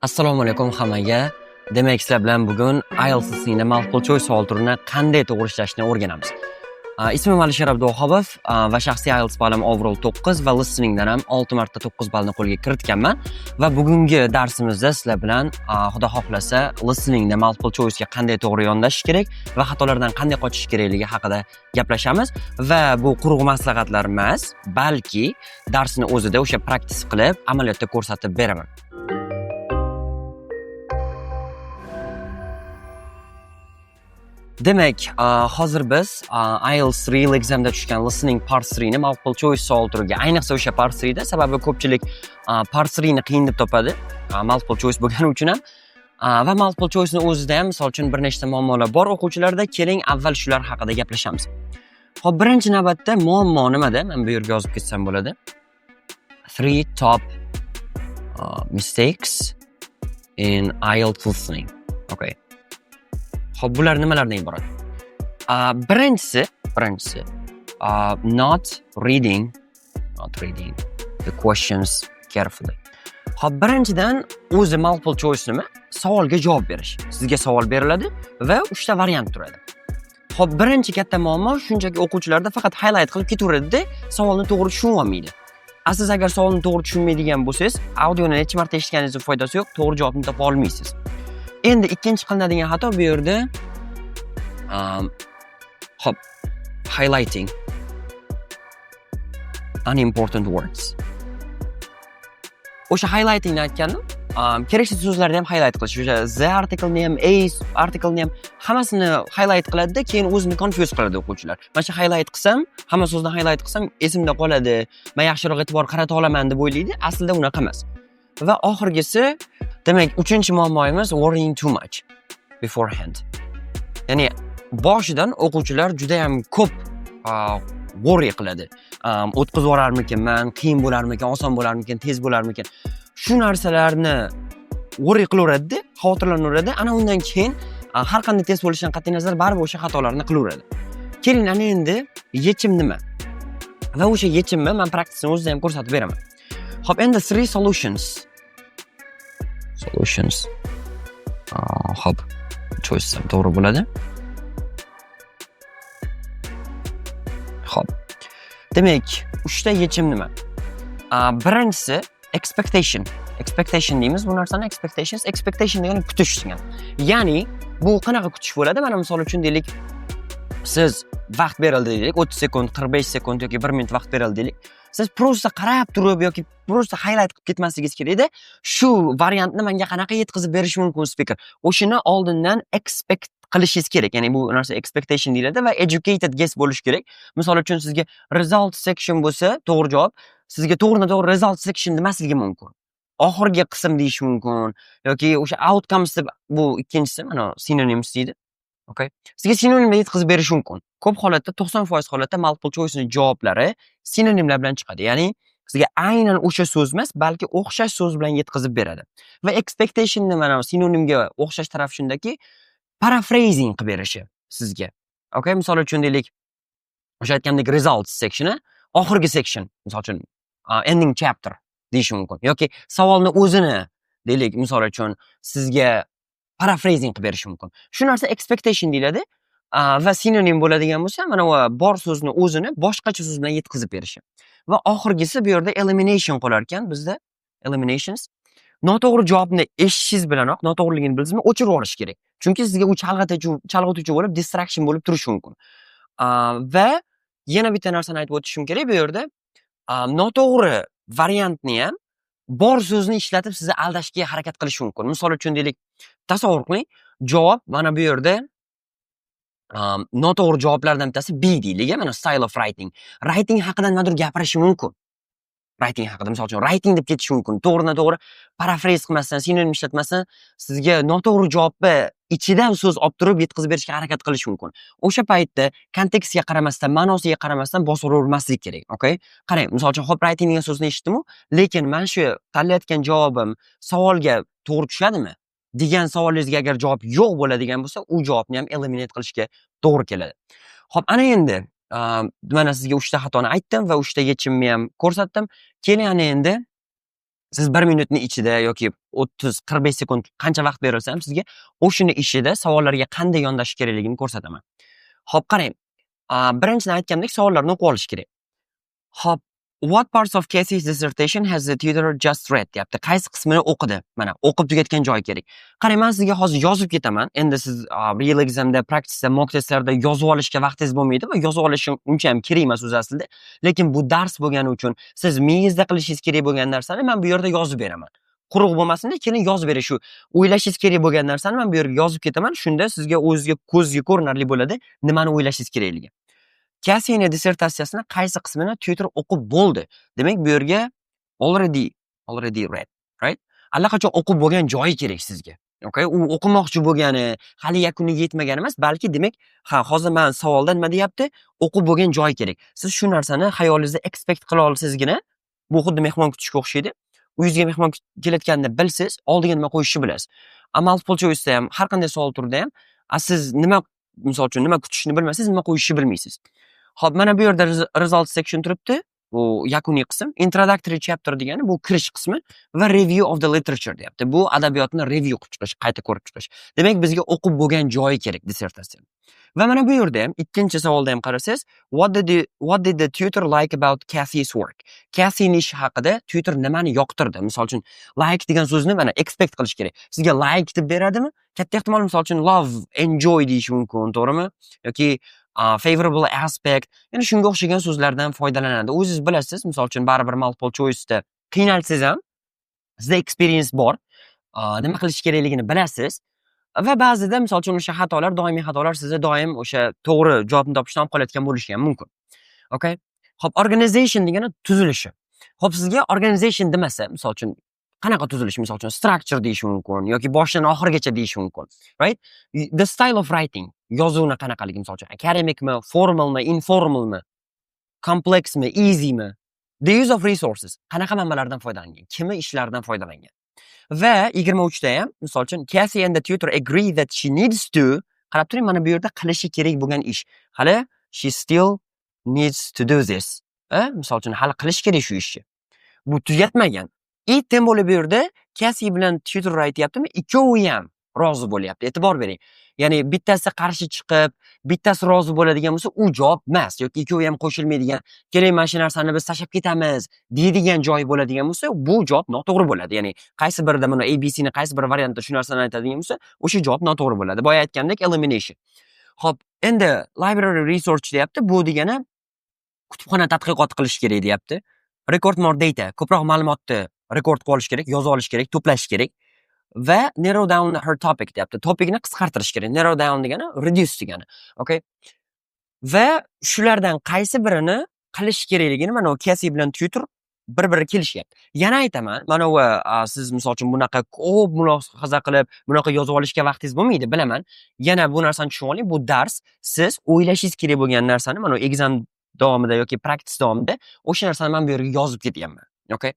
Assalomu alaykum hammaga. Demak, sizlar bilan bugun IELTS'ning multiple choice savol turini qanday to'g'ri ishlashni o'rganamiz. Ismim Alisher Abduxobov va shaxsiy IELTS ballim overall 9 va listeningdan ham 6 marta 9 ballni qo'lga kiritganman. Va bugungi darsimizda sizlar bilan Xudo xohlasa listeningda multiple choice'ga qanday to'g'ri yondashish kerak va xatolardan qanday qochish kerakligi haqida gaplashamiz va bu quruq maslahatlar emas, balki darsni o'zida o'sha practice qilib amaliyotda ko'rsatib beraman. Demak, hozir biz IELTS Real Exam'da tushgan listening part 3 ni multiple choice savol turiga, ayniqsa o'sha part 3 da, sababi ko'pchilik part 3 ni qiyin deb topadi, multiple choice bo'lgani uchun ham. Va multiple choice ni o'zida ham, misol uchun bir nechta muammolar bor o'quvchilarda, keling avval shular haqida gaplashamiz. Xo'p, birinchi navbatda muammo nimada? Men bu yerga yozib ketsam bo'ladi. 3 top mistakes in IELTS listening. Okay. Xo'p, bular nimalardan iborat? Birinchisi, not reading the questions carefully. Xo'p, birinchidan o'zi multiple choice nima? Savolga javob berish. Sizga savol beriladi va 3 ta variant turadi. Xo'p, birinchi katta muammo shunchaki o'quvchilarda faqat highlight qilib ketaveradi-da, savolni to'g'ri tushunib olmaydi. Siz agar savolni to'g'ri tushunmaydigan bo'lsangiz, audioni necha marta eshitganingizning foydasi yo'q, to'g'ri javobni topa olmaysiz. Endi ikkinchi qilinadigan xato bu yerda hop, highlighting unimportant words. O'sha highlightingni aytgandim. Kerakli so'zlarni ham highlight qilish, o'sha the article-ni ham, a article-ni ham hammasini highlight qiladi-da, keyin o'zini confuse qiladi o'quvchilar. Mana shu highlight qilsam, hamma so'zni highlight qilsam esimda qoladi, men yaxshiroq e'tibor qarata olaman deb o'ylaydi. Aslida unaqa emas. Va oxirgisi, demak, 3-muammoimiz worrying too much beforehand. Ya'ni boshidan o'quvchilar juda ham ko'p worry qiladi. O'tkazib yuborarmikinman, qiyin bo'larmikin, oson bo'larmikin, tez bo'larmikin. Shu narsalarni worry qilaveradi-da, xavotirlanaveradi. Ana undan keyin har qanday test bo'lishidan qat'iy nazar baribir o'sha xatolarni qilaveradi. Keling, ana endi yechim nima? Va o'sha yechimni men praktikasini o'zida ham ko'rsatib beraman. Xo'p, endi 3 solutions. Xo'p, choice ham to'g'ri bo'ladi. Xo'p. Demak, 3 ta yechim nima? Birinchisi expectation. Expectation deymiz bu narsani, expectation degani kutish degani. Ya'ni bu qanaqa kutish bo'ladi? Mana misol uchun deylik, siz vaqt berildi deylik, 30 sekund, 45 sekund yoki 1 minut vaqt berildi deylik. Siz prosta qarab turib yoki prosta highlight qilib ketmasligingiz kerak-da. Shu variantni menga qanaqa yetkazib berish mumkin speaker? O'shini oldindan expect qilishingiz kerak. Ya'ni bu narsa expectation deyiladi va educated guess bo'lish kerak. Misol uchun sizga result section bo'lsa, to'g'ri javob, sizga to'g'ri result section demasligi mumkin. Oxirgi qism deyish mumkin yoki o'sha outcomes deb, bu ikkinchisi, mana synonyms deydi. Okay. Sizga sinonimlar yetkazib berish mumkin. Ko'p holatda 90% holatda multiple choice'ning javoblari sinonimlar bilan chiqadi. Ya'ni sizga aynan o'sha so'z emas, balki o'xshash so'z bilan yetkazib beradi. Va expectation'ni mana sinonimga o'xshash taraf shundaki, paraphrasing qilib berishi sizga. Okay, misol uchun deylik, o'sha aytgandek results sectioni, oxirgi section, misol uchun ending chapter deyish mumkin yoki savolni o'zini deylik, misol uchun sizga paraphrasing qilib berish mumkin. Shu narsa expectation deyiladi va sinonim bo'ladigan bo'lsa, mana bu bor so'zni o'zini boshqacha so'z bilan yetkazib berishi. Va oxirgisi bu yerda elimination qolar ekan bizda. Eliminations. Noto'g'ri javobni eshitishingiz bilanoq noto'g'riligini bilsizmi, o'chirib yuborish kerak. Chunki sizga u chalg'ituvchi bo'lib, distraction bo'lib turishi mumkin. Va yana bitta narsani aytib o'tishim kerak bu yerda. Noto'g'ri variantni ham bor so'zni ishlatib sizni aldashga harakat qilish mumkin. Misol uchun deylik, tasavvur qiling, javob mana bu yerda noto'g'ri javoblardan bittasi B deylik, mana style of writing. Writing haqida nimadir gapirishi mumkin. Writing haqida, misol uchun writing deb ketish mumkin. To'g'ri paraphrase qilmasdan, sinonim ishlatmasdan sizga noto'g'ri javobni ichidan so'z olib turib yetkazib berishga harakat qilish mumkin. O'sha paytda kontekstga qaramasdan, ma'nosiga qaramasdan bosiravermaslik kerak, okay? Qarang, misol uchun hop writing degan so'zni eshitdim-ku, lekin men shu tanlayotgan javobim savolga to'g'ri tushadimi? Degan savolingizga agar javob yo'q bo'ladigan bo'lsa, u javobni ham eliminate qilishga to'g'ri keladi. Xo'p, ana endi mana sizga 3 ta xatoni aytdim va 3 ta yechimni ham ko'rsatdim. Keling, ana endi Siz 1 minutni ichida yoki 30-45 sekund qancha vaqt berilsa ham sizga o'shani ishida savollarga qanday yondashish kerakligini ko'rsataman. Xo'p, qarang. Birinchidan aytgandek savollarni o'qib olish kerak. Hop, what parts of Casey's dissertation has the tutor just read deyapti. Qaysi qismini o'qidi? Mana, o'qib tugatgan joyi kerak. Qarang, men sizga hozir yozib ketaman. Endi siz real examda, practice'da, mock testlarda yozib olishga vaqtingiz bo'lmaydi va yozib olish uncha ham kerak emas o'zi aslida. Lekin bu dars bo'lgani uchun siz miyingizda qilishingiz kerak bo'lgan narsani men bu yerda yozib beraman. Quruq bo'lmasin-da, keling yozib bering. Shu o'ylashingiz kerak bo'lgan narsani men bu yerga yozib ketaman. Shunda sizga o'zingizga ko'zga ko'rinarli bo'ladi, nimani o'ylashingiz kerakligi. Casey'ni dissertatsiyasini qaysi qismini tutor o'qib bo'ldi. Demak, bu yerga already read, right? Allaqachon o'qib bo'lgan joyi kerak sizga. Okay? U o'qimoqchi bo'lgani, hali yakuniga yetmagan emas, balki demak, hozir men savolda nima deyapti? O'qib bo'lgan joyi kerak. Siz shu narsani xayolingizda expect qila olsangizgina, bu xuddi mehmon kutishga o'xshaydi. Uyingizga mehmon kelayotganini bilsiz, oldiga nima qo'yishni bilasiz. Multiple choice'da ham, har qanday savol turida ham, siz nima, misol uchun nima kutishni bilmaysiz, nima qo'yishni bilmaysiz. Xo'p, mana bu yerda result section turibdi. Bu yakuniy qism. Introductory chapter degani bu kirish qismi va review of the literature deyapti. Bu adabiyotni review qilib chiqish, qayta ko'rib chiqish. Demak, bizga o'qib bo'lgan joyi kerak dissertatsiya. Va mana bu yerda ham ikkinchi savolda ham qarasangiz, what did the tutor like about Casey's work? Casey'ning ishi haqida tutor nimani yoqtirdi? Misol uchun, like degan so'zni mana expect qilish kerak. Sizga like deb beradimi? Katta ehtimol misol uchun love, enjoy deyish mumkin, to'g'rimi? Yoki favorable aspect, ya'ni shunga o'xshagan so'zlardan foydalanadi. O'zingiz bilasiz, misol uchun baribir multiple choice'da qiynalsangiz ham sizda experience bor, nima qilish kerakligini bilasiz va ba'zida misol uchun o'sha xatolar, doimiy xatolar sizda doim o'sha to'g'ri javobni topishdan olib qolayotgan bo'lishi ham mumkin. Okay? Xo'p, organization degani tuzilishi. Xo'p, sizga organization demasa, misol uchun qanaqa tuzilish, misol uchun structure deyish mumkin yoki boshidan oxirigacha deyish mumkin, right? The style of writing, yozuvni qanaqaligi, misol uchun academicmi, formalmi, informalmi, complexmi, easymi? The use of resources, qanaqa manbalardan foydalangan, kimi ishlaridan foydalangan. Va 23 da ham, misol uchun Casey and the tutor agree that she needs to, qarab turing, mana bu yerda qilishi kerak bo'lgan ish. Hali she still needs to do this. Misol uchun hali qilish kerak shu ishni. Bu tugatmagan. Tem bo'lib bu yerda Casey bilan tutor aytyaptimi? Ikkovi ham rozi bo'lyapti. E'tibor bering. Ya'ni bittasi qarshi chiqib, bittasi rozi bo'ladigan bo'lsa, u javob emas yoki ikkovi ham qo'shilmaydigan, keling mana shu narsani biz tashlab ketamiz deydigan joy bo'ladigan bo'lsa, bu javob noto'g'ri bo'ladi. Ya'ni qaysi birida mana ABC ni qaysi bir variantda shu narsani aytadigan bo'lsa, o'sha javob noto'g'ri bo'ladi. Boya aytgandek elimination. Xo'p, endi library research deyapti. Bu degani kutubxona tadqiqot qilish kerak deyapti. Record more data, ko'proq ma'lumotni rekord qilib olish kerak, yozib olish kerak, to'plash kerak. Va narrow down her topic deyapti. Topikni qisqartirish kerak. Narrow down degani reduce degani. Okay? Va shulardan qaysi birini qilish kerakligini mana Casey bilan tutor bir-biri kelishyapti. Yana aytaman, mana va siz misol uchun bunaqa ko'p mulohaza qilib, bunaqa yozib olishga vaqtingiz bo'lmaydi, bilaman. Yana bu narsani tushunib oling, bu dars siz o'ylashingiz kerak bo'lgan narsani mana exam davomida yoki practice davomida o'sha narsani men bu yerga yozib ketyapman. Okay?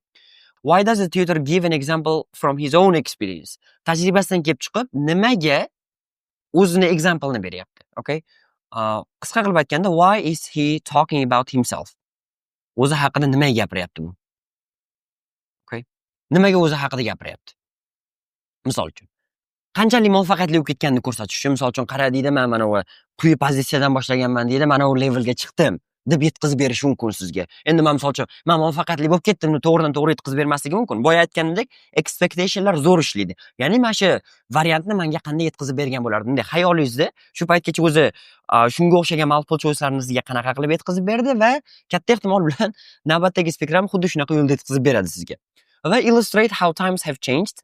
Why does the tutor give an example from his own experience? Tajribasidan kelib chiqib, nimaga o'zini example-ni beryapti? Okay? Qisqa qilib aytganda, why is he talking about himself? O'zi haqida nimaga gapiryapti bu? Okay? Nimaga o'zi haqida gapiryapti? Misol uchun, qanchalik muvaffaqiyatli bo'lib ketganini ko'rsatish uchun, misol uchun, qara deydi, men mana bu quyi pozitsiyadan boshlaganman deydi, mana bu levelga chiqdim deb yetkazib berish mumkin sizga. Endi men misol uchun, men muvaffaqiyatli bo'lib ketdimni to'g'ridan to'g'ri yetkazib bermasligi mumkin. Boya aytganimdek, expectationlar zo'r ishlaydi. Ya'ni mana shu variantni menga qanday yetkazib bergan bo'lardi? Bunday xayolingizda shu paytgacha o'zi shunga o'xshagan multiple choice'larni sizga qanaqa qilib yetkazib berdi va katta ehtimol bilan navbatdagi speaker ham xuddi shunaqa yo'lda yetkazib beradi sizga. Va illustrate how times have changed.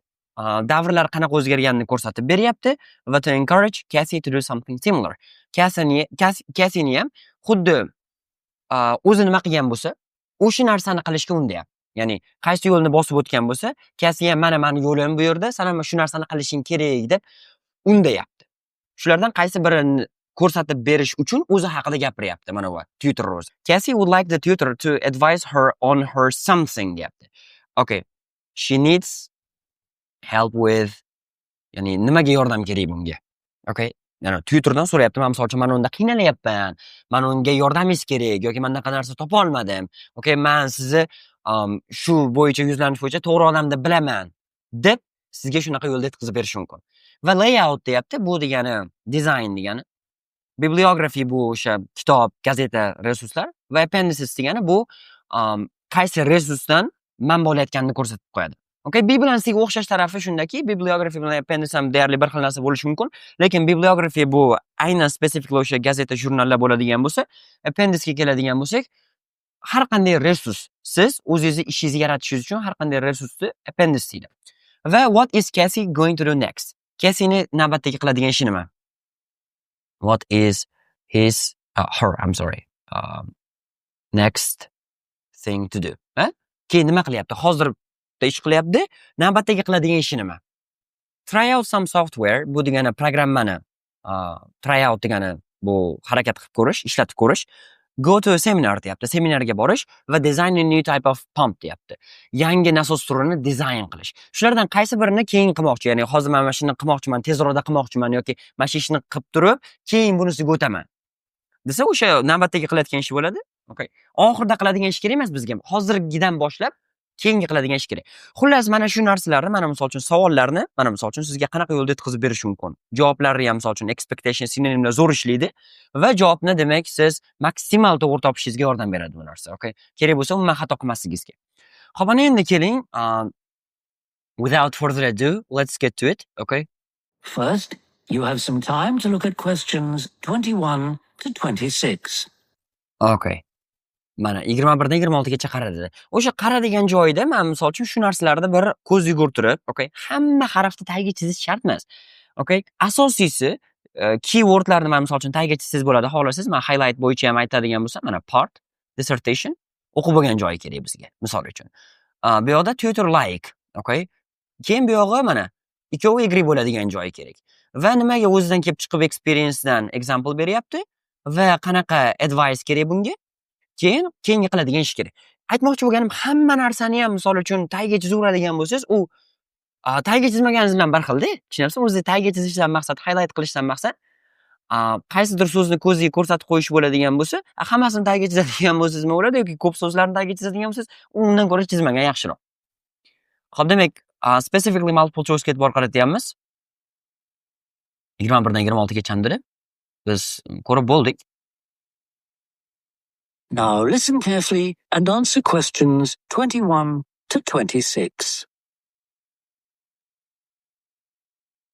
Davrlar qanaqa o'zgarganini ko'rsatib beryapti va to encourage Casey to do something similar. Casey'ni ham xuddi o'zi nima qilgan bo'lsa, o'sha narsani qilishga undayapti. Ya'ni qaysi yo'lni bosib o'tgan bo'lsa, Casey ham mana meni yo'lim bu yerda, sen ham shu narsani qilishing kerak deb undayapti. Shulardan qaysi birini ko'rsatib berish uchun o'zi haqida gapiryapti mana bu tutor o'zi. Casey would like the tutor to advise her on her something deyapti. Okay. She needs help with, ya'ni nimaga yordam kerak bunga? Okay? Ya'ni tutordan so'rayapti, men misol uchun men unda qiynalyapman, men unga yordamingiz kerak yoki men anaqa narsa topa olmadim. Okay, men sizni shu bo'yicha yuzlanish bo'yicha to'g'ri odamni bilaman deb sizga shunaqa yo'lda yetkazib berishi mumkin. Va layout deyapti. Bu degani dizayn degani. Bibliography bu o'sha kitob, gazeta, resurslar va appendices degani bu qaysi resursdan manba olayotganini ko'rsatib qo'yadi. Okay, B bilan Cga o'xshash tarafi shundaki, bibliography bilan appendice ham deyarli bir xil narsa bo'lishi mumkin, lekin bibliography bu aynan spesifik o'sha gazeta, jurnallar bo'ladigan bo'lsa, appendicega keladigan bo'lsak, har qanday resurs siz o'zingizni ishingizni yaratishingiz uchun har qanday resursni appendice deydi. Va what is Cassie going to do next? Cassie'ni navbatdagi qiladigan ishi nima? What is her, next thing to do? Keyin nima qilyapti? Hozirda ish qilyapti. Navbatdagi qiladigan ishi nima? Try out some software. Bu degani programmani try out degani bu harakat qilib ko'rish, ishlatib ko'rish. Go to a seminar deyapti. Seminarga borish va design a new type of pump deyapti. Yangi nasos turini dizayn qilish. Shulardan qaysi birini keyin qilmoqchi? Ya'ni hozir men mana shuni qilmoqchiman, tezroqda qilmoqchiman yoki mana shu ishni qilib turib, keyin bunisiga o'taman. Desa o'sha navbatdagi qilayotgan ish bo'ladi. Okay. Oxirida qiladigan ish kerak emas bizga. Hozirgidan boshlab keyingi qiladigan ish kerak. Xullas, mana shu narsalarni, mana misol uchun savollarni, mana misol uchun sizga qanaqa yo'lda yetkazib berish mumkin. Javoblarni ham misol uchun expectation sinonimlar zo'r ishlaydi va javobni demak siz maksimal to'g'ri topishingizga yordam beradi bu narsa. Okay. Kerak bo'lsa umuman xato qilmasligingizga. Xo'p, ana endi keling, without further ado, let's get to it. Okay. First, you have some time to look at questions 21 to 26. Okay. Mana 21 dan 26 gacha qaradi. O'sha qaradigan joyida men misol uchun shu narsalarda bir ko'z yugurtirib, okay, hamma harfni tagiga chizish shart emas. Okay, asosiysi keywordlarni men misol uchun tagiga chizsangiz bo'ladi. Xohlasangiz men highlight bo'yicha ham aytadigan bo'lsam, mana part, dissertation o'qib bo'lgan joyi kerak bizga, misol uchun. Bu yoqda tutor like, okay? Keyin bu yog'i mana ikkovi agree bo'ladigan joyi kerak. Va nimaga o'zidan kelib chiqib experience dan example beryapti va qanaqa advice kerak bunga? Keyingi qiladigan ish kerak. Aytmoqchi bo'lganim, hamma narsani ham misol uchun tagiga chizaveradigan bo'lsangiz, u tagiga chizmaganingiz bilan bir xilda. Tushunarsiz? O'zi tagiga chizishdan maqsad, highlight qilishdan maqsad qaysidir so'zni ko'ziga ko'rsatib qo'yish bo'ladigan bo'lsa, hammasini tagiga chizadigan bo'lsangiz nima bo'ladi yoki ko'p so'zlarni tagiga chizadigan bo'lsangiz, undan ko'ra chizmagan yaxshiroq. Xo'p, demak, specifically multiple choice ga e'tibor qaratyapmiz. 21 dan 26 gachandiri biz ko'rib bo'ldik. Now listen carefully and answer questions 21 to 26.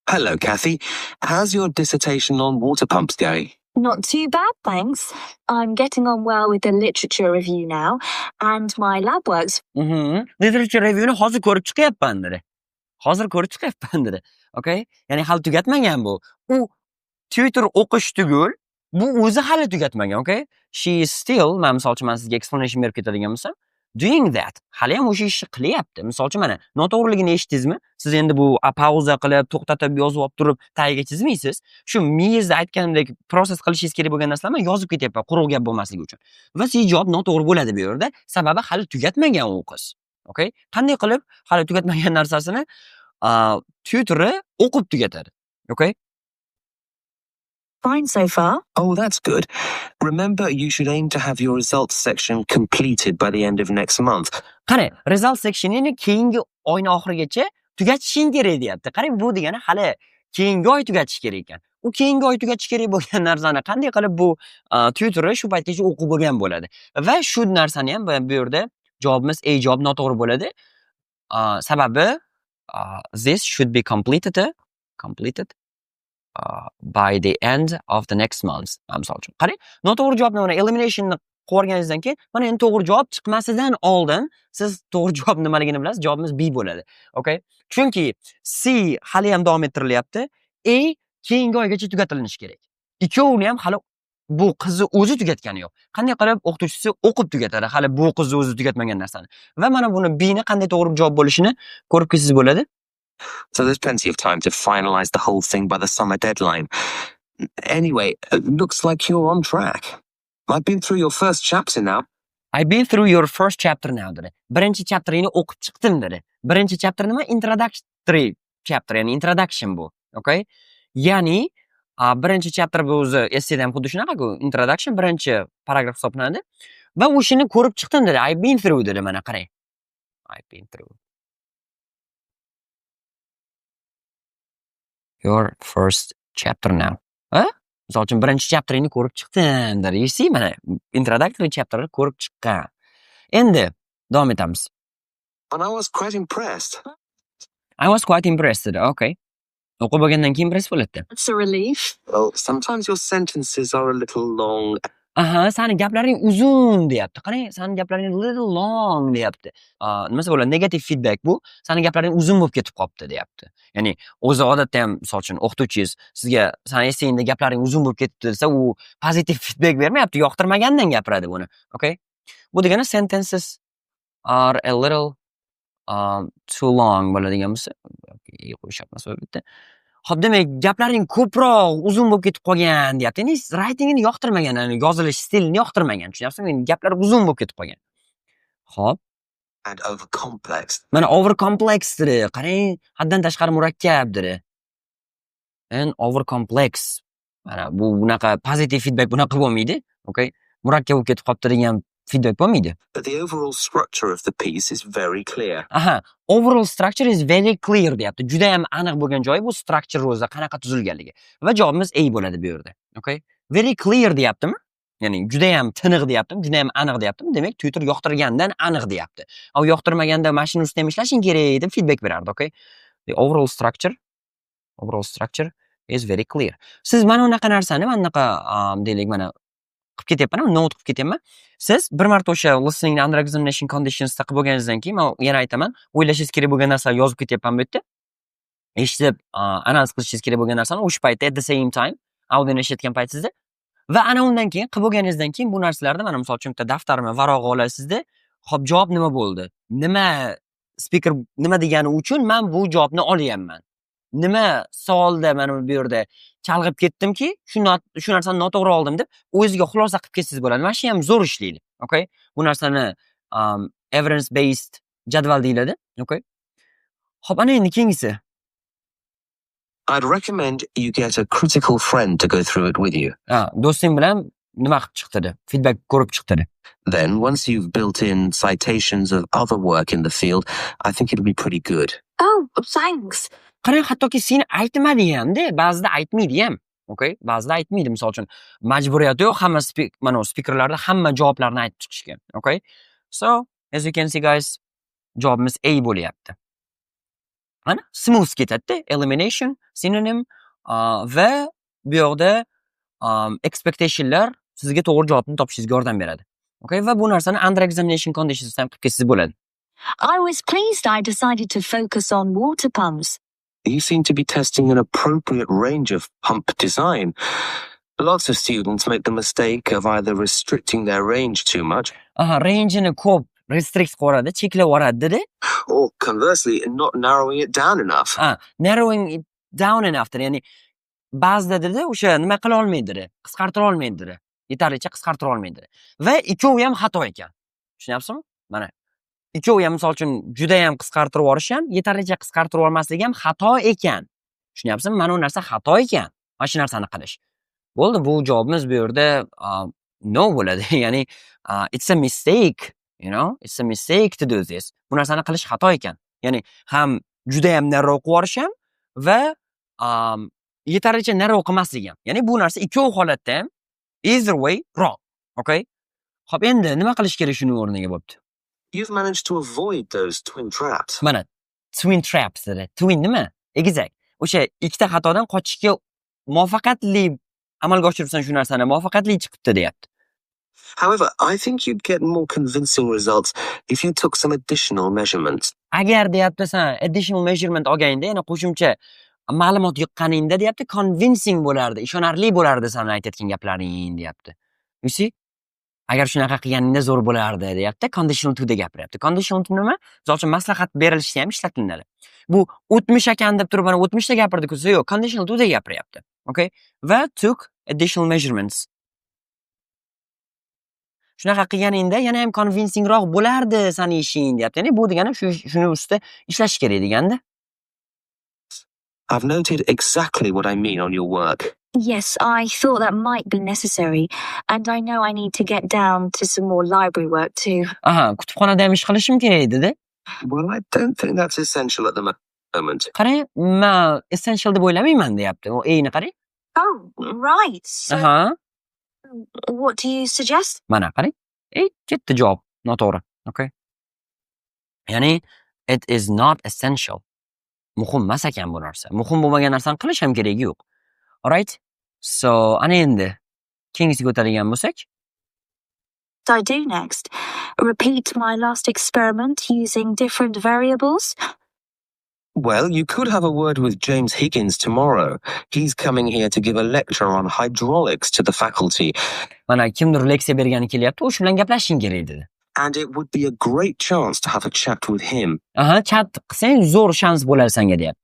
Hello, Kathy. How's your dissertation on water pumps going? Not too bad, thanks. I'm getting on well with the literature review now, and my lab works. Literature review ni hozir ko'rib chiqyapman dedi. Okay? Ya'ni hali tugatmagan bu. U tutor o'qish tugul, bu o'zi hali tugatmagan, okay? She is still, misol uchun men sizga explanation berib ketadigan bo'lsam, doing that. Hali ham o'sha ishni qilyapti. Misol uchun mana noto'g'riligini eshitdingizmi? Siz endi bu pauza qilib, to'xtatib, yozib olib turib, tagiga chizmaysiz. Shu miyangizda aytganimdek process qilishingiz kerak bo'lgan narsalarni yozib ketyapman, quruq gap bo'lmasligi uchun. Va siz javob noto'g'ri bo'ladi bu yerda. Sababi hali tugatmagan u qiz. Okay? Qanday qilib hali tugatmagan narsasini tutori o'qib tugatadi. Okay? Fine so far. Oh, that's good. Remember, you should aim to have your results section completed by the end of next month. Qarang, result sectionini keyingi oyning oxirigacha tugatishing kerak deyapti. Qarang, bu degani hali keyingi oy tugatish kerak ekan. U keyingi oy tugatish kerak bo'lgan narsani qanday qilib bu tutori shu paytgacha o'qib bo'lgan bo'ladi. Va shu narsani ham bu yerda javobimiz javob noto'g'ri bo'ladi. Sababi this should be completed by the end of the next month. Misol uchun. Qarang, noto'g'ri javobni mana eliminationni qo'yganingizdan keyin mana endi to'g'ri javob chiqmasidan oldin siz to'g'ri javob nimaligini bilasiz. Javobimiz B bo'ladi. Okay? Chunki C hali ham davom ettirilyapti. A keyingi oygacha tugatilinishi kerak. Ikkovini ham hali bu qizni o'zi tugatgani yo'q. Qanday qilib o'qituvchisi o'qib tugatadi hali bu qizni o'zi tugatmagan narsani. Va mana buni B ni qanday to'g'ri javob bo'lishini ko'rib kelsangiz bo'ladi. So there's plenty of time to finalize the whole thing by the summer deadline. Anyway, it looks like you're on track. I've been through your first chapter now. I've been through your first chapter now dedi. Birinchi chapterini o'qib chiqdim dedi. Birinchi chapter nima? Introductory chapter, ya'ni introduction bu. Okay? Ya'ni birinchi chapter bu o'zi essayda ham xuddi shunaqa-ku, introduction birinchi paragraf hisoblanadi. Va o'shini ko'rib chiqdim dedi. I've been through dedi, mana qarang. I've been through. Your first chapter now. Ha? Misol uchun birinchi chapteringni ko'rib chiqdim der. You see, mana introductory chapterni ko'rib chiqqan. Endi davom etamiz. And I was quite impressed. I was quite impressed. Okay. O'qib bo'lgandan keyin impress bo'ladi. It's a relief. Well, sometimes your sentences are a little long. Aha, sani gaplaring uzun deyapti. Qarang, sani gaplaring little long deyapti. Nimasi bo'ladi? Negative feedback bu. Sani gaplaring uzun bo'lib ketib qopti deyapti. Ya'ni o'zi odatda ham, misol uchun, o'qituvchingiz sizga sani essayingda gaplaring uzun bo'lib ketibdi desa, u positive feedback bermayapti, yoqtirmagandan gapiradi buni. Okay? Bu degani sentences are a little too long bo'ladigan bo'lsa, qo'yishapmiz bu yerda. Xo'p, demak, gaplaring ko'proq uzun bo'lib ketib qolgan deyapti. Ya'ni writingini yoqtirmagan, ya'ni yozilish stilini yoqtirmagan. Tushunyapsizmi? Ya'ni gaplar uzun bo'lib ketib qolgan. Xo'p, And over complex. mana over complexdir. Qarang, haddan tashqari murakkabdir. And over complex. Mana bu bunaqa positive feedback bunaqa bo'lmaydi. Okay? Murakkab bo'lib ketib qolibdi degan feedback bo'lmaydi. But the overall structure of the piece is very clear. Aha, overall structure is very clear deyapti. Juda ham aniq bo'lgan joyi bu structure o'zi qanaqa tuzilganligi. Va javobimiz A bo'ladi bu yerda. Okay? Very clear deyaptimi? Ya'ni juda ham tiniq deyaptimi? Juda ham aniq deyaptimi? Demak, tutor yoqtirgandan aniq deyapti. Au yoqtirmaganda mashina ustida ham ishlashing kerak deb feedback berardi, okay? The overall structure is very clear. Siz mana unaqa narsani, mana bunaqa deylik, mana qilib ketyapman, note qilib ketyapman. Siz bir marta o'sha listening under examination conditions qilib bo'lganingizdan keyin men yana aytaman, o'ylashingiz kerak bo'lgan narsalarni yozib ketyapman bu yerda. Eshitib, analiz qilishingiz kerak bo'lgan narsani o'sha paytda at the same time audioni eshitgan paytingizda va ana undan keyin qilib bo'lganingizdan keyin bu narsalarni mana misol uchun bitta daftarmi, varog'i olasizda, "Xo'p, javob nima bo'ldi? Nima speaker nima degani uchun men bu javobni olyapman? Nima savolda mana bu yerda chalg'ib ketdimki, shu narsani noto'g'ri oldim deb o'zingizga xulosa qilib ketsangiz bo'ladi. Mana shu ham zo'r ishlaydi. Okay? Bu narsani evidence based jadval deyiladi. Okay? Xo'p, ana endi keyingisi. I'd recommend you get a critical friend to go through it with you. Do'sting bilan nima qilib chiqdi? Feedback ko'rib chiqdi. Then, once you've built in citations of other work in the field, I think it'll be pretty good. Oh, thanks. Qarang, hattoki seni aytmadi ham-da, ba'zida aytmaydi ham. Okay? Ba'zida aytmaydi. Misol uchun, majburiyati yo'q hamma mana speakerlarda hamma javoblarni aytib chiqishga. Okay? So, as you can see guys, javobimiz A bo'lyapti. Ana, smooth ketadi. Elimination, synonym va bu yoqda expectationlar sizga to'g'ri javobni topishingizga yordam beradi. Okay? Va bu narsani under examination conditions ham qilib ketsangiz bo'ladi. I was pleased I decided to focus on water pumps. You seem to be testing an appropriate range of pump design. Lots of students make the mistake of either restricting their range too much Range'ini ko'p restrict qiladi, cheklab yuboradi-da. or conversely, not narrowing it down enough. Narrowing it down enough. Ya'ni ba'zida dedi o'sha nima qila olmaydi, qisqartira olmaydi. Yetarlicha qisqartira olmaydi. Va ikkovi ham xato ekan. Tushunyapsizmi? Mana ikkovi ham misol uchun juda ham qisqartirib yuborish ham, yetarlicha qisqartirib olmaslik ham xato ekan. Tushunyapsizmi? Mana bu narsa xato ekan. Mana shu narsani qilish. Bo'ldi, bu javobimiz bu yerda no bo'ladi. Ya'ni it's a mistake, you know? It's a mistake to do this. Bu narsani qilish xato ekan. Ya'ni ham juda ham narrow qilib yuborish ham va yetarlicha narrow qilmaslik ham. Ya'ni bu narsa ikkovi holatda ham either way wrong. Okay? Xo'p, endi nima qilish kerak shuning o'rniga bo'pti? You've managed to avoid those twin traps. Mana twin traps dedi. Twin nima? Egizak. O'sha ikkita xatodan qochishga muvaffaqiyatli amalga oshiribsan shu narsani, muvaffaqiyatli chiqibdi deyapti. However, I think you'd get more convincing results if you took some additional measurements. Agar deyapti san additional measurement olganingda, yana qo'shimcha ma'lumot yiqqaningda deyapti, convincing bo'lardi, ishonarli bo'lardi san aytayotgan gaplaring deyapti. You see? Agar shunaqa qilganingda zo'r bo'lardi deyapti, conditional to da gapiryapti. Conditional to nima? Misol uchun maslahat berilishda ham ishlatiladi. Bu o'tmish ekan deb turib, mana o'tmishda gapirdi-ku, yo'q, conditional to da gapiryapti. Okay? Va took additional measurements. Shunaqa qilganingda yana ham convincing roq bo'lardi sani ishing deyapti. Ya'ni bu degani shuni ustida ishlash kerak deganda. I've noted exactly what I mean on your work. Yes, I thought that might be necessary, and I know I need to get down to some more library work too. Kutubxonada ham ish qilishim kerak dedi. Well, I don't think that's essential at the moment. Qarang, men essential deb o'ylamayman deyapti. U A'ni qarang. Oh, right. So, Aha. what do you suggest? Mana qarang. Ketdi javob. Noto'g'ri. Okay. Ya'ni it is not essential. Muhim emas ekan bu narsa. Muhim bo'lmagan narsani qilish ham keragi yo'q. Alright? So, ana endi keyingisiga o'tadigan bo'lsak, I do next? Repeat my last experiment using different variables? Well, you could have a word with James Higgins tomorrow. He's coming here to give a lecture on hydraulics to the faculty, mana kimdir leksiya bergani kelyapti, o'sha bilan gaplashishing kerak dedi. and it would be a great chance to have a chat with him, Aha, chat qilsang zo'r shans bo'ladi senga deyapti.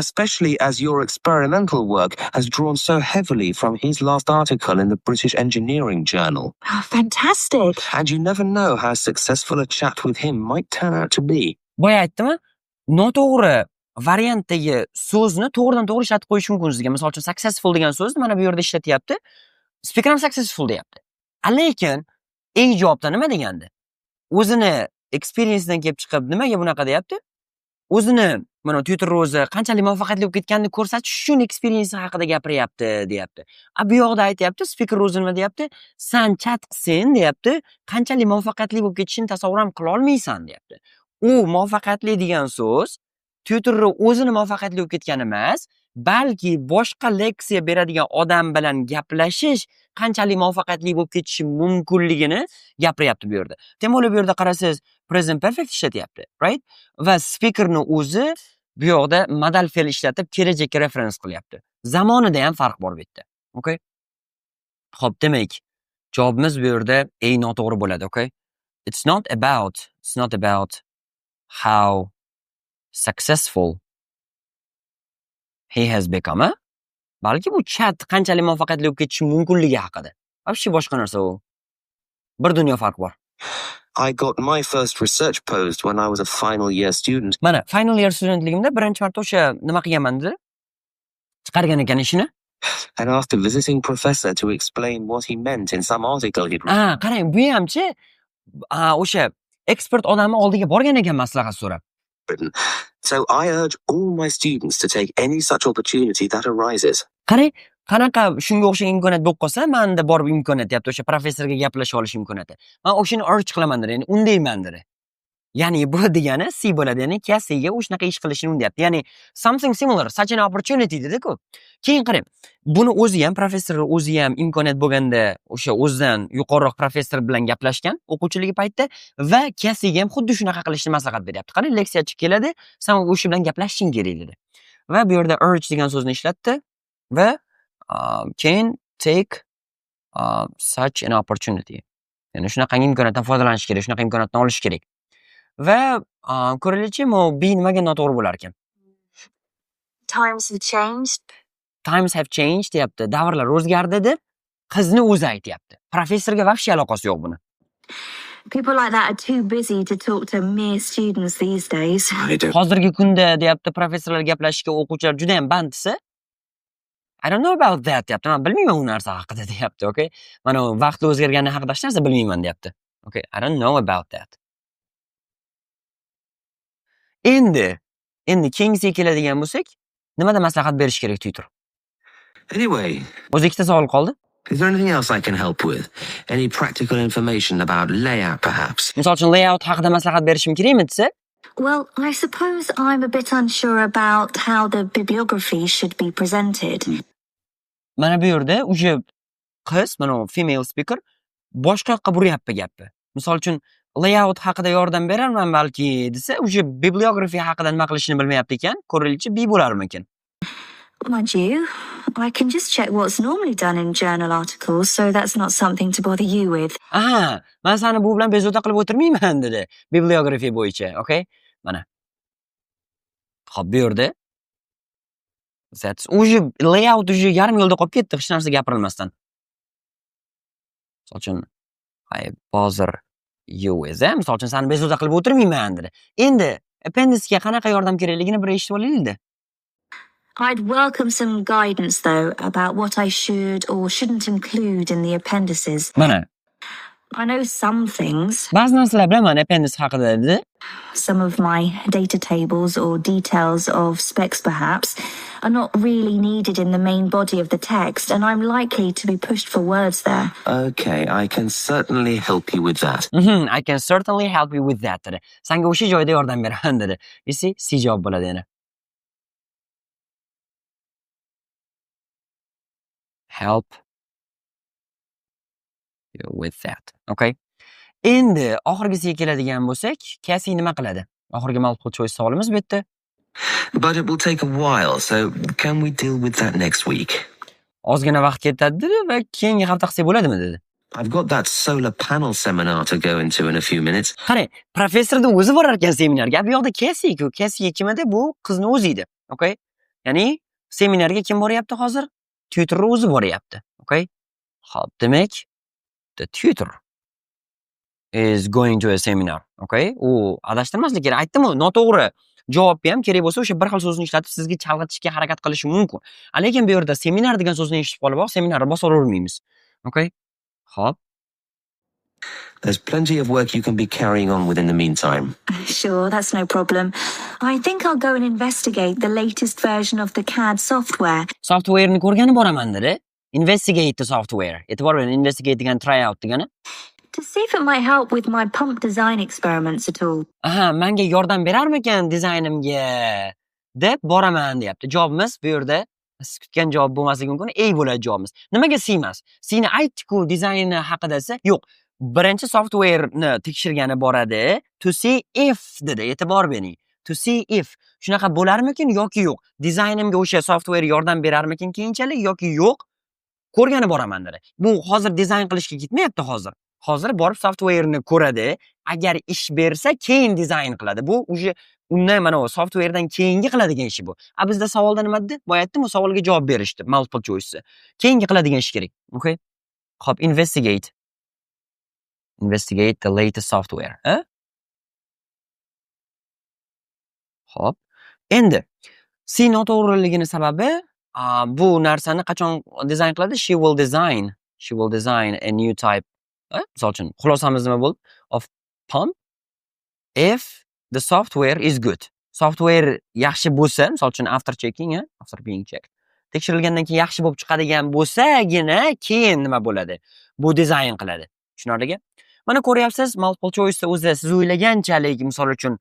especially as your experimental work has drawn so heavily from his last article in the British Engineering Journal. Oh, fantastic. And you never know how successful a chat with him might turn out to be. Boya aytdimmi? Noto'g'ri variantdagi so'zni to'g'ridan to'g'ri ishlatib qo'yish mumkin sizga. Misol uchun successful degan so'zni mana bu yerda ishlatyapti. Speaker ham successful deyapti. Lekin eng javobda nima degandi? O'zini experience-dan kelib chiqib nimaga bunaqa deyapti? O'zini mana Twitter o'zi qanchalik muvaffaqiyatli bo'lib ketganini ko'rsatish uchun experience haqida gapiryapti deyapti. Bu yoqda aytyapti, speaker o'zi nima deyapti? San chat qilsang deyapti, qanchalik muvaffaqiyatli bo'lib ketishini tasavvur ham qila olmaysan deyapti. U muvaffaqiyatli degan so'z Twitterni o'zini muvaffaqiyatli bo'lib ketgani emas, balki boshqa leksiya beradigan odam bilan gaplashish qanchalik muvaffaqiyatli bo'lib ketishi mumkinligini gapiryapti bu yerda. Demak, bu yerda qarasangiz present perfect ishlatyapti, right? Va speakerni o'zi bu yoqda modal fe'l ishlatib kelajakka reference qilyapti. Zamonida ham farq bor bu yerda. Okay? Xo'p, demak, javobimiz bu yerda eng noto'g'ri bo'ladi, okay? It's not about how successful he has become, balki bu chat qanchalik muvaffaqiyatli bo'lib ketishi mumkinligi haqida. Вообще boshqa narsa u. Bir dunyo farq bor. I got my first research post when I was a final year student, Mana final year studentligimda birinchi marta o'sha nima qilganman dedi. Chiqargan ekan ishini. and asked a visiting professor to explain what he meant in some article he'd Qarang, bu hamchi o'sha ekspert odamni oldiga borgan ekan maslahat so'rab. written. So I urge all my students to take any such opportunity that arises. Qarang, qanaqa shunga o'xshagan imkoniyat bo'lib qolsa, menda bor bu imkoniyat deyapti, o'sha professorga gaplasha olish imkoniyati. Men o'shani urge qilaman dedi, ya'ni undayman dedi. Ya'ni bu degani C bo'ladi, ya'ni kasiga o'shanaqa ish qilishini undayapti. Ya'ni something similar, such an opportunity dedi-ku. Keyin qarang, buni o'zi ham professor o'zi ham imkoniyat bo'lganda o'sha o'zidan yuqoriroq professor bilan gaplashgan o'quvchiligi paytda va kasiga ham xuddi shunaqa qilishni maslahat beryapti. Qarang, leksiyachi keladi, sen o'sha bilan gaplashishing kerak dedi. Va bu yerda urge degan so'zni ishlatdi va keyin take such an opportunity. Ya'ni shunaqa imkoniyatdan foydalanish kerak, shunaqa imkoniyatdan olish kerak. Va ko'rilishicha B nimaga noto'g'ri bo'lar ekan? Times have changed. Times have changed deyapti. Davrlar o'zgardi deb qizni o'zi aytyapti. Professorga вообще aloqasi yo'q buni. People like that are too busy to talk to mere students these days. I don't. Hozirgi kunda deyapti, professorlar gaplashishga o'quvchilar juda ham bandisi. I don't know about that deyapti. Men bilmayman u narsa haqida deyapti, okay? Mana vaqt o'zgargani haqida hech narsa bilmayman deyapti. Okay, I don't know about that. Endi keyingisiga keladigan bo'lsak, nimada maslahat berish kerak Twitter? Anyway, O'zi ikkita savol qoldi. is there anything else I can help with? Any practical information about layout, perhaps? Misol uchun layout haqida maslahat berishim kerakmi desa? Well, I suppose I'm a bit unsure about how the bibliography should be presented. Mana bu yerda o'sha qiz, mana female speaker boshqa yoqqa buryapti gapni. Misol uchun layout haqida yordam berarman balki desa, o'sha bibliography haqida nima qilishini bilmayapti ekan. Ko'rilishicha B bo'larmikin. Mind you, I can just check what's normally done in journal articles, so that's not something to bother you with. Men seni bu bilan bezovta qilib o'tirmayman dedi. Bibliography bo'yicha, okay? Mana. Xo'p, bu yerda o'sha layout o'sha yarim yo'lda qolib ketdi, hech narsa gapirilmasdan. Misol uchun, bozor you esa, misol uchun seni bezovta qilib o'tirmayman dedi. Endi appendixga qanaqa yordam kerakligini bir eshitib olaylik-da. I'd welcome some guidance, though, about what I should or shouldn't include in the appendices. Mana. I know some things. Ba'zi narsalar bilaman appendix haqida dedi. Some of my data tables or details of specs perhaps are not really needed in the main body of the text, and I'm likely to be pushed for words there. Okay, I can certainly help you with that. I can certainly help you with that dedi. Sanga o'sha joyda yordam beraman dedi. You see, C javob bo'ladi yana. Help you with that. Okay. Endi oxirgisiga keladigan bo'lsak, Cassie nima qiladi? Oxirgi multiple choice savolimiz bu yerda. But it will take a while, so can we deal with that next week? Ozgina vaqt ketadi va keyingi hafta qilsak bo'ladimi dedi. I've got that solar panel seminar to go into in a few minutes. Qarang, professorda o'zi borar ekan seminarga. Bu yoqda Cassie-ku. Cassie kim edi? Bu qizni o'zi edi. Okay? Ya'ni seminarga kim boryapti hozir? Tutor o'zi boryapti. Okay? Xo'p, demak, the tutor is going to a seminar. Okay? U adashtirmaslik kerak. Aytdim-ku, noto'g'ri javobni ham kerak bo'lsa o'sha bir xil so'zni ishlatib sizga chalg'itishga harakat qilishi mumkin. Lekin bu yerda seminar degan so'zni eshitib qolib, seminarni bosavermaymiz. Okay? Xo'p. There's plenty of work you can be carrying on within the meantime. Sure, that's no problem. I think I'll go and investigate the latest version of the CAD software. Software'ni ko'rgani boraman dedi. Investigate the software. E'tibor bering, investigate degan try out degani. To see if it might help with my pump design experiments at all. Aha, menga yordam berarmikan dizaynimga deb boraman deyapti. Javobimiz bu yerda siz kutgan javob bo'lmasligi mumkin. A bo'ladi javobimiz. Nimaga C emas? C'ni aytdik-ku dizayni haqida desa, yo'q. Birinchi software'ni tekshirgani boradi. To see if dedi. E'tibor bering. To see if shunaqa bo'larmikin yoki yo'q. Dizaynimga o'sha software yordam berarmikin keyinchalik yoki yo'q. Ko'rgani boraman dedi. Bu hozir dizayn qilishga ketmayapti hozir. Hozir borib software'ni ko'radi. Agar ish bersa, keyin dizayn qiladi. Bu o'sha undan mana bu software'dan keyingi qiladigan ishi bu. Bizda savolda nima dedi? Boya aytdim, bu savolga javob berishdi. Multiple choice. Keyingi qiladigan ish kerak. Okay? Xo'p, investigate. Investigate the latest software. Xo'p. Endi C noto'g'riligini sababi bu narsani qachon dizayn qiladi? She will design a new type. Misol uchun, xulosamiz nima bo'ldi? Of pump if the software is good. Software yaxshi bo'lsa, misol uchun after checking, after being checked. Tekshirilgandan keyin yaxshi bo'lib chiqadigan bo'lsagina, keyin nima bo'ladi? Bu dizayn qiladi. Tushunarligi? Mana ko'ryapsiz, multiple choice o'zi siz o'ylaganchalik, misol uchun,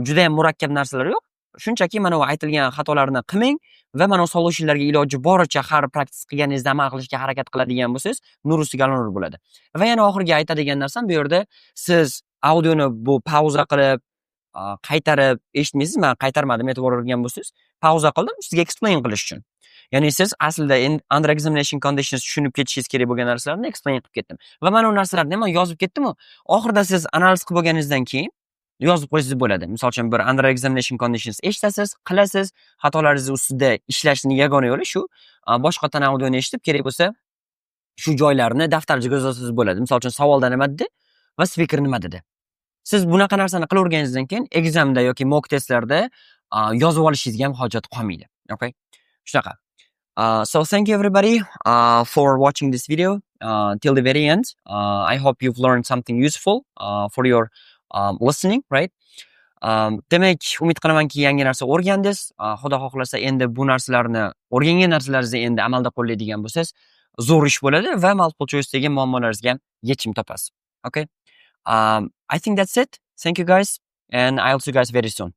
juda ham murakkab narsalar yo'q. Shunchaki mana bu aytilgan xatolarni qilmang va mana solutionlarga iloji boricha har praktis qilganingizda amal qilishga harakat qiladigan bo'lsangiz, nur ustiga nur bo'ladi. Va yana oxirgi aytadigan narsam bu yerda siz audioni bu pauza qilib, qaytarib eshitmaysiz. Men qaytarmadim, e'tibor bergan bo'lsangiz, pauza qildim sizga explain qilish uchun. Ya'ni siz aslida under examination conditions tushunib ketishingiz kerak bo'lgan narsalarni explain qilib ketdim. Va mana bu narsalarni ham yozib ketdim-ku. Oxirida siz analiz qilib bo'lganingizdan keyin yozib qo'ysangiz bo'ladi. Misol uchun bir under examination conditions eshitasiz, qilasiz, xatolaringiz ustida ishlashning yagona yo'li shu. Boshqatdan audioni eshitib, kerak bo'lsa shu joylarni daftarchaga yozasiz bo'ladi. Misol uchun savolda nima dedi va speaker nima dedi. Siz bunaqa narsani qilaverganingizdan keyin examda yoki mock testlarda yozib olishingizga ham hojat qolmaydi. Okay? Shunaqa. So thank you everybody for watching this video till the very end. I hope you've learned something useful for your listening, right? Demak, umid qilamanki yangi narsa o'rgandingiz. Xudo xohlasa endi bu narsalarni, o'rgangan narsalaringizni endi amalda qo'llaydigan bo'lsangiz, zo'r ish bo'ladi va multiple choice'dagi muammolaringizga yechim topasiz. Okay? I think that's it. Thank you guys and I'll see you guys very soon.